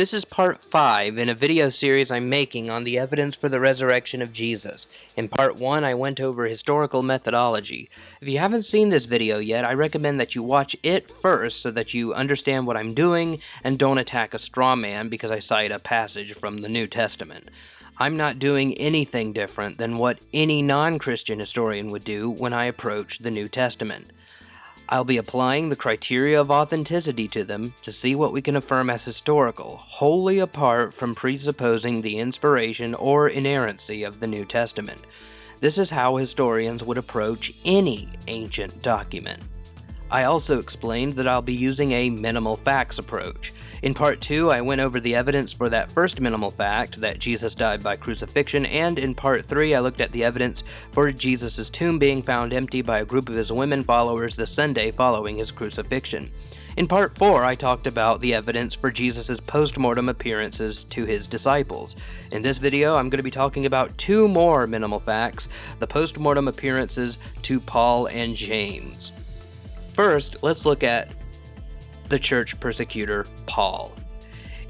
This is part 5 in a video series I'm making on the evidence for the resurrection of Jesus. In part 1, I went over historical methodology. If you haven't seen this video yet, I recommend that you watch it first so that you understand what I'm doing and don't attack a straw man because I cite a passage from the New Testament. I'm not doing anything different than what any non-Christian historian would do when I approach the New Testament. I'll be applying the criteria of authenticity to them to see what we can affirm as historical, wholly apart from presupposing the inspiration or inerrancy of the New Testament. This is how historians would approach any ancient document. I also explained that I'll be using a minimal facts approach. In part 2, I went over the evidence for that first minimal fact, that Jesus died by crucifixion, and in part 3, I looked at the evidence for Jesus' tomb being found empty by a group of his women followers the Sunday following his crucifixion. In part 4, I talked about the evidence for Jesus' postmortem appearances to his disciples. In this video, I'm going to be talking about 2 more minimal facts, the postmortem appearances to Paul and James. First, let's look at the church persecutor, Paul.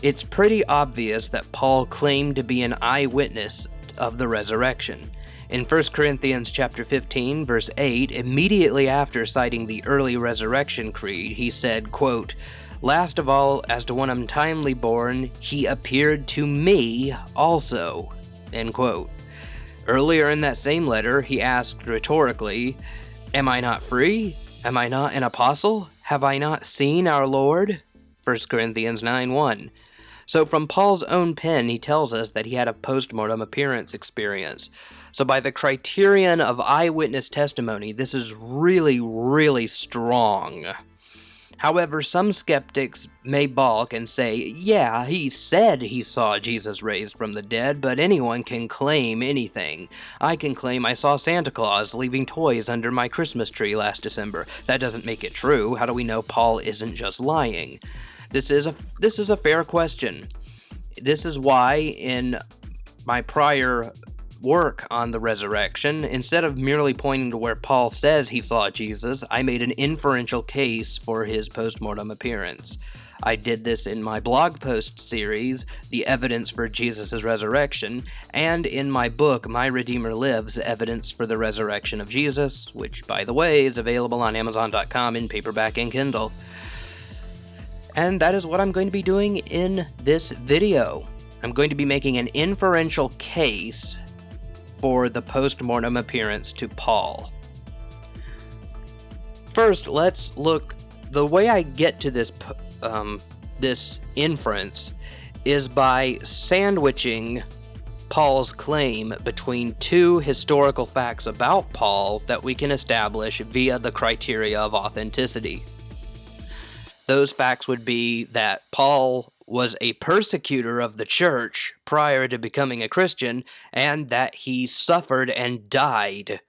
It's pretty obvious that Paul claimed to be an eyewitness of the resurrection. In 1 Corinthians chapter 15, verse 8, immediately after citing the early resurrection creed, he said, quote, "Last of all, as to one untimely born, he appeared to me also," end quote. Earlier in that same letter, he asked rhetorically, "Am I not free? Am I not an apostle? Have I not seen our Lord?" 1 Corinthians 9:1. So from Paul's own pen, he tells us that he had a postmortem appearance experience. So by the criterion of eyewitness testimony, this is really strong. However, some skeptics may balk and say, yeah, he said he saw Jesus raised from the dead, but anyone can claim anything. I can claim I saw Santa Claus leaving toys under my Christmas tree last December. That doesn't make it true. How do we know Paul isn't just lying? This is a fair question. This is why in my prior work on the resurrection, instead of merely pointing to where Paul says he saw Jesus, I made an inferential case for his postmortem appearance. I did this in my blog post series, The Evidence for Jesus' Resurrection, and in my book, My Redeemer Lives, Evidence for the Resurrection of Jesus, which, by the way, is available on Amazon.com in paperback and Kindle. And that is what I'm going to be doing in this video. I'm going to be making an inferential case for the postmortem appearance to Paul. First, let's look. The way I get to this inference is by sandwiching Paul's claim between 2 historical facts about Paul that we can establish via the criteria of authenticity. Those facts would be that Paul was a persecutor of the church prior to becoming a Christian, and that he suffered and died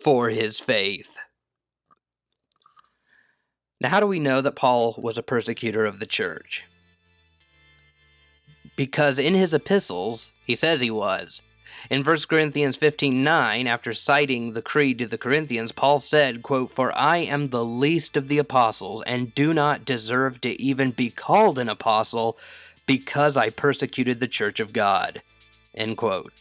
for his faith. Now, how do we know that Paul was a persecutor of the church? Because in his epistles, he says he was. In 1 Corinthians 15:9, after citing the creed to the Corinthians, Paul said, quote, "For I am the least of the apostles, and do not deserve to even be called an apostle, because I persecuted the church of God." End quote.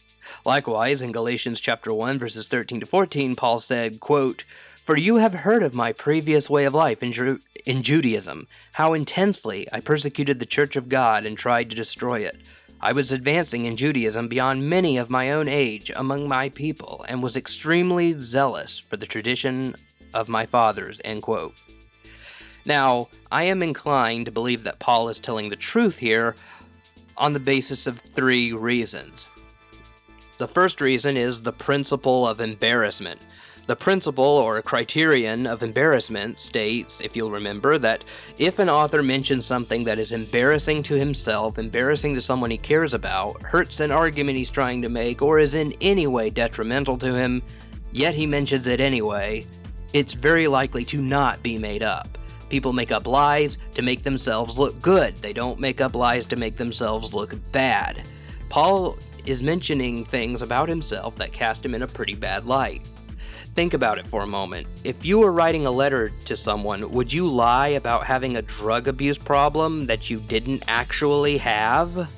Likewise, in Galatians chapter 1, verses 13 to 14, Paul said, quote, "For you have heard of my previous way of life in Judaism, how intensely I persecuted the church of God and tried to destroy it. I was advancing in Judaism beyond many of my own age among my people, and was extremely zealous for the tradition of my fathers," end quote. Now, I am inclined to believe that Paul is telling the truth here on the basis of 3 reasons. The first reason is the principle of embarrassment. The principle or criterion of embarrassment states, if you'll remember, that if an author mentions something that is embarrassing to himself, embarrassing to someone he cares about, hurts an argument he's trying to make, or is in any way detrimental to him, yet he mentions it anyway, it's very likely to not be made up. People make up lies to make themselves look good. They don't make up lies to make themselves look bad. Paul is mentioning things about himself that cast him in a pretty bad light. Think about it for a moment. If you were writing a letter to someone, would you lie about having a drug abuse problem that you didn't actually have?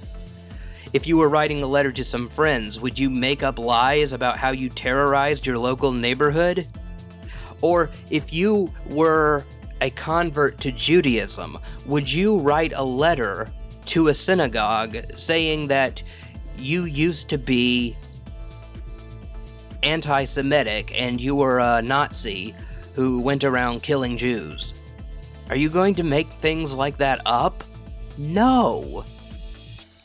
If you were writing a letter to some friends, would you make up lies about how you terrorized your local neighborhood? Or if you were a convert to Judaism, would you write a letter to a synagogue saying that you used to be anti-Semitic and you were a Nazi who went around killing Jews? Are you going to make things like that up? No.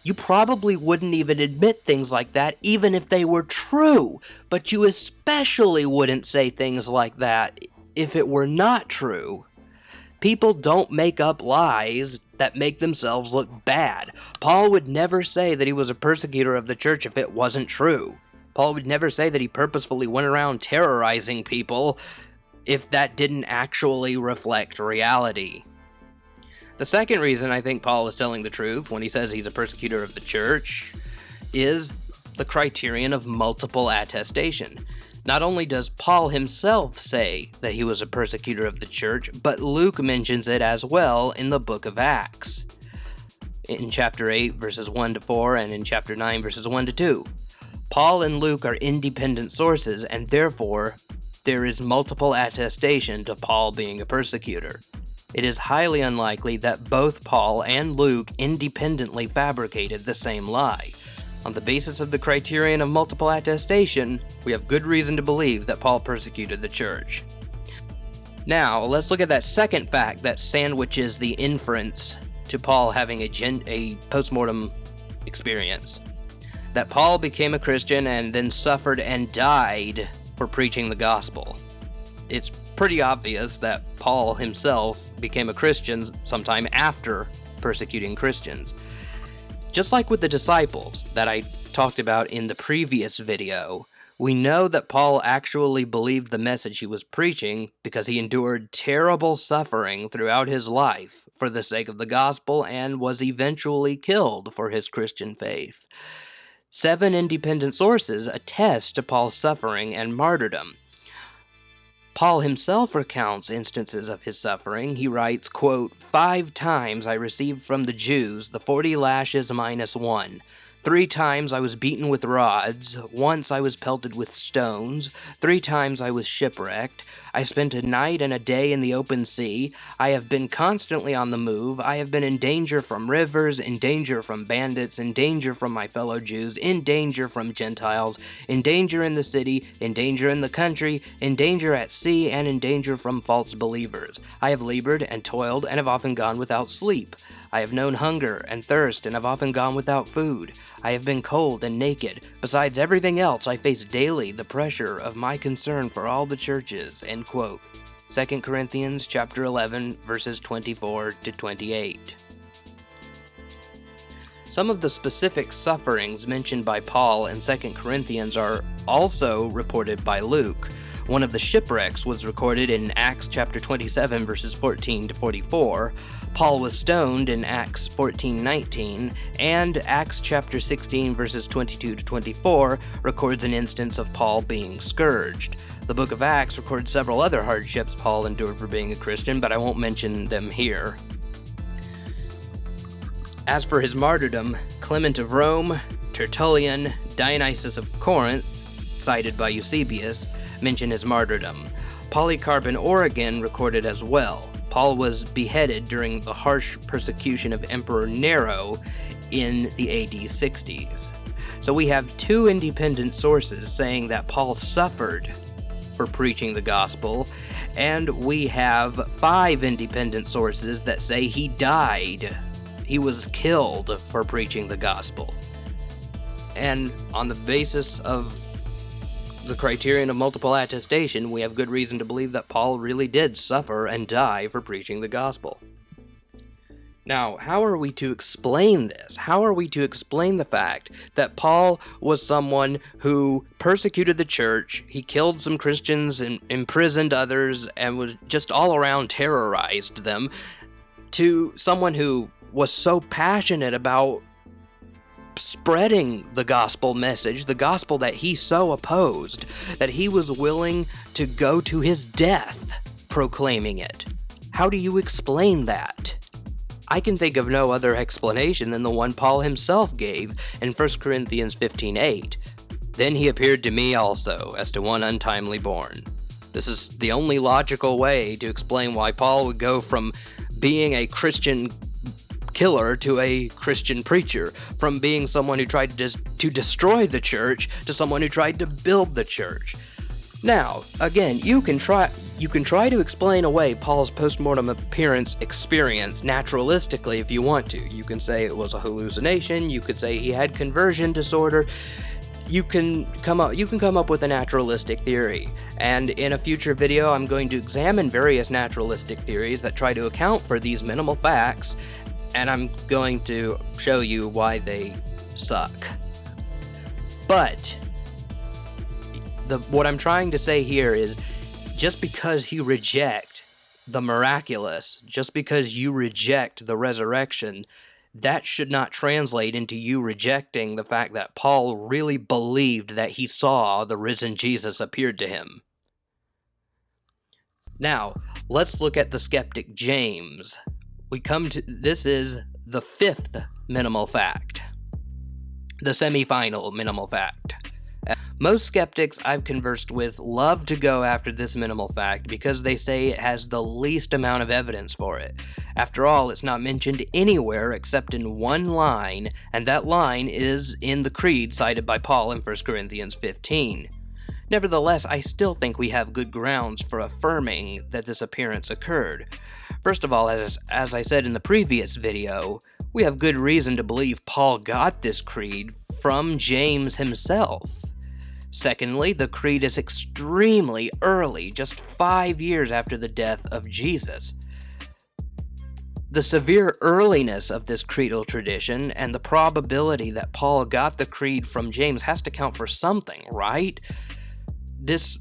You probably wouldn't even admit things like that even if they were true, but you especially wouldn't say things like that if it were not true. People don't make up lies that make themselves look bad. Paul would never say that he was a persecutor of the church if it wasn't true. Paul would never say that he purposefully went around terrorizing people if that didn't actually reflect reality. The second reason I think Paul is telling the truth when he says he's a persecutor of the church is the criterion of multiple attestation. Not only does Paul himself say that he was a persecutor of the church, but Luke mentions it as well in the book of Acts, in chapter 8, verses 1 to 4, and in chapter 9, verses 1 to 2. Paul and Luke are independent sources, and therefore there is multiple attestation to Paul being a persecutor. It is highly unlikely that both Paul and Luke independently fabricated the same lie. On the basis of the criterion of multiple attestation, we have good reason to believe that Paul persecuted the church. Now, let's look at that second fact that sandwiches the inference to Paul having a postmortem experience. That Paul became a Christian and then suffered and died for preaching the gospel. It's pretty obvious that Paul himself became a Christian sometime after persecuting Christians. Just like with the disciples that I talked about in the previous video, we know that Paul actually believed the message he was preaching because he endured terrible suffering throughout his life for the sake of the gospel and was eventually killed for his Christian faith. 7 independent sources attest to Paul's suffering and martyrdom. Paul himself recounts instances of his suffering. He writes, quote, 5 times I received from the Jews the 40 lashes minus 1. 3 times I was beaten with rods. Once I was pelted with stones. 3 times I was shipwrecked. I spent a night and a day in the open sea. I have been constantly on the move. I have been in danger from rivers, in danger from bandits, in danger from my fellow Jews, in danger from Gentiles, in danger in the city, in danger in the country, in danger at sea, and in danger from false believers. I have labored and toiled and have often gone without sleep. I have known hunger and thirst and have often gone without food. I have been cold and naked. Besides everything else, I face daily the pressure of my concern for all the churches." End quote. 2 Corinthians chapter 11, verses 24 to 28. Some of the specific sufferings mentioned by Paul in 2 Corinthians are also reported by Luke. One of the shipwrecks was recorded in Acts chapter 27, verses 14 to 44. Paul was stoned in Acts 14:19, and Acts chapter 16, verses 22 to 24 records an instance of Paul being scourged. The book of Acts records several other hardships Paul endured for being a Christian, but I won't mention them here. As for his martyrdom, Clement of Rome, Tertullian, Dionysius of Corinth, cited by Eusebius, mention his martyrdom. Polycarp and Origen recorded as well. Paul was beheaded during the harsh persecution of Emperor Nero in the AD 60s. So we have 2 independent sources saying that Paul suffered for preaching the gospel, and we have 5 independent sources that say he died. He was killed for preaching the gospel. And on the basis of the criterion of multiple attestation, we have good reason to believe that Paul really did suffer and die for preaching the gospel. Now, how are we to explain this? How are we to explain the fact that Paul was someone who persecuted the church, he killed some Christians and imprisoned others, and was just all around terrorized them, to someone who was so passionate about kept spreading the gospel message, the gospel that he so opposed, that he was willing to go to his death proclaiming it. How do you explain that? I can think of no other explanation than the one Paul himself gave in 1 Corinthians 15:8. Then he appeared to me also, as to one untimely born. This is the only logical way to explain why Paul would go from being a Christian killer to a Christian preacher, from being someone who tried to destroy the church to someone who tried to build the church. Now, again, you can try to explain away Paul's postmortem appearance experience naturalistically if you want to. You can say it was a hallucination, you could say he had conversion disorder. You can come up with a naturalistic theory, and in a future video I'm going to examine various naturalistic theories that try to account for these minimal facts, and I'm going to show you why they suck. But what I'm trying to say here is, just because you reject the miraculous, just because you reject the resurrection, that should not translate into you rejecting the fact that Paul really believed that he saw the risen Jesus appeared to him. Now, let's look at the skeptic James. This is the fifth minimal fact, the semi-final minimal fact. Most skeptics I've conversed with love to go after this minimal fact because they say it has the least amount of evidence for it. After all, it's not mentioned anywhere except in one line, and that line is in the creed cited by Paul in 1 Corinthians 15. Nevertheless, I still think we have good grounds for affirming that this appearance occurred. First of all, as I said in the previous video, we have good reason to believe Paul got this creed from James himself. Secondly, the creed is extremely early, just 5 years after the death of Jesus. The severe earliness of this creedal tradition and the probability that Paul got the creed from James has to count for something, right? This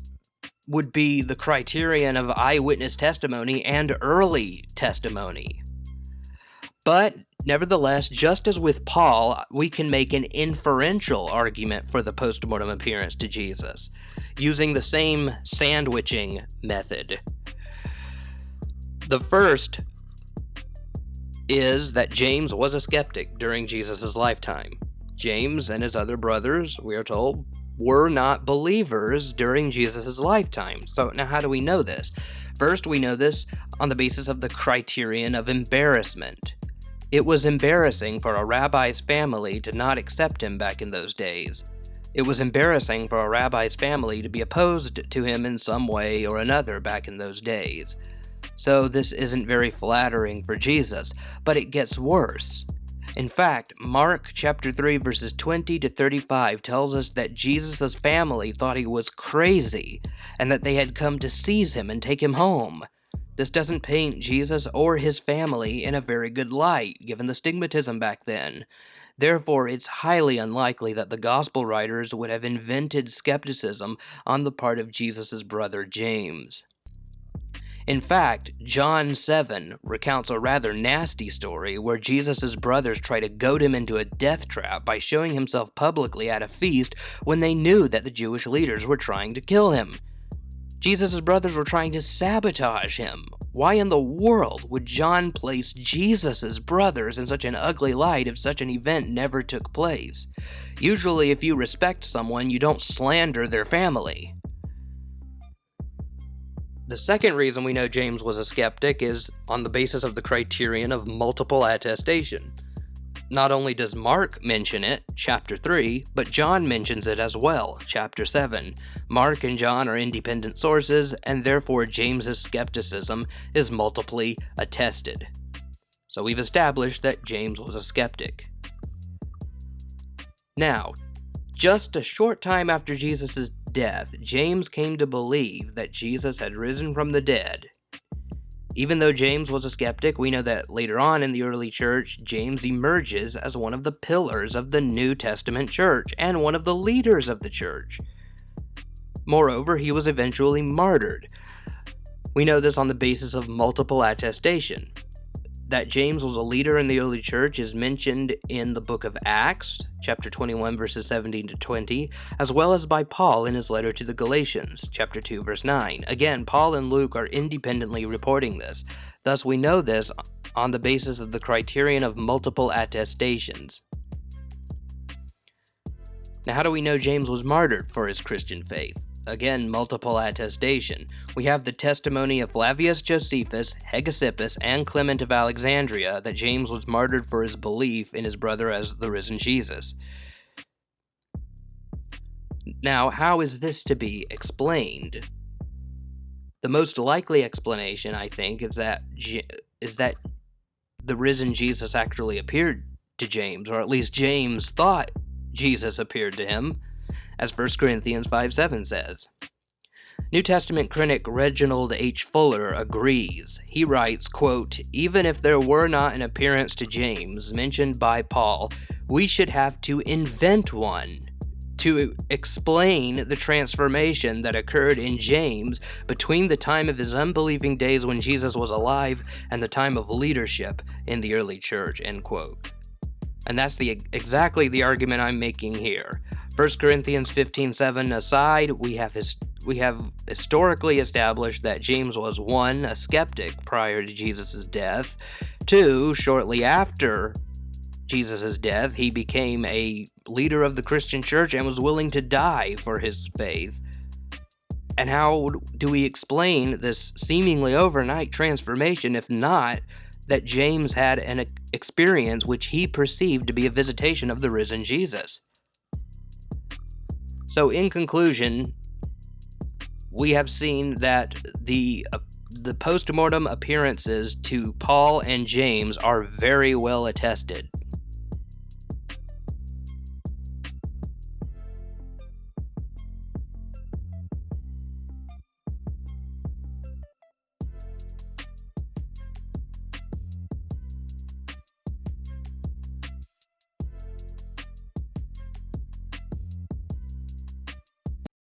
would be the criterion of eyewitness testimony and early testimony. But nevertheless, just as with Paul, we can make an inferential argument for the postmortem appearance to Jesus, using the same sandwiching method. The first is that James was a skeptic during Jesus' lifetime. James and his other brothers, we are told, were not believers during Jesus' lifetime. So now how do we know this? First, we know this on the basis of the criterion of embarrassment. It was embarrassing for a rabbi's family to not accept him back in those days. It was embarrassing for a rabbi's family to be opposed to him in some way or another back in those days. So this isn't very flattering for Jesus, but it gets worse. In fact, Mark chapter 3 verses 20 to 35 tells us that Jesus' family thought he was crazy and that they had come to seize him and take him home. This doesn't paint Jesus or his family in a very good light, given the stigmatism back then. Therefore, it's highly unlikely that the gospel writers would have invented skepticism on the part of Jesus' brother James. In fact, John 7 recounts a rather nasty story where Jesus' brothers try to goad him into a death trap by showing himself publicly at a feast when they knew that the Jewish leaders were trying to kill him. Jesus' brothers were trying to sabotage him. Why in the world would John place Jesus' brothers in such an ugly light if such an event never took place? Usually, if you respect someone, you don't slander their family. The second reason we know James was a skeptic is on the basis of the criterion of multiple attestation. Not only does Mark mention it, chapter 3, but John mentions it as well, chapter 7. Mark and John are independent sources, and therefore James's skepticism is multiply attested. So we've established that James was a skeptic. Now, just a short time after Jesus' death, James came to believe that Jesus had risen from the dead. Even though James was a skeptic, we know that later on in the early church, James emerges as one of the pillars of the New Testament church and one of the leaders of the church. Moreover, he was eventually martyred. We know this on the basis of multiple attestation. that James was a leader in the early church is mentioned in the book of Acts, chapter 21, verses 17 to 20, as well as by Paul in his letter to the Galatians, chapter 2, verse 9. Again, Paul and Luke are independently reporting this. Thus, we know this on the basis of the criterion of multiple attestations. Now, how do we know James was martyred for his Christian faith? Again, multiple attestation. We have the testimony of Flavius Josephus, Hegesippus, and Clement of Alexandria that James was martyred for his belief in his brother as the risen Jesus. Now, how is this to be explained? The most likely explanation, I think, is that the risen Jesus actually appeared to James, or at least James thought Jesus appeared to him, as 1 Corinthians 5:7 says. New Testament critic Reginald H. Fuller agrees. He writes, quote, "Even if there were not an appearance to James mentioned by Paul, we should have to invent one to explain the transformation that occurred in James between the time of his unbelieving days when Jesus was alive and the time of leadership in the early church," end quote. And that's exactly the argument I'm making here. 1 Corinthians 15:7 aside, we have historically established that James was 1, a skeptic prior to Jesus' death, 2, shortly after Jesus' death, he became a leader of the Christian church and was willing to die for his faith. And how do we explain this seemingly overnight transformation if not that James had an experience which he perceived to be a visitation of the risen Jesus? So in conclusion, we have seen that the postmortem appearances to Paul and James are very well attested.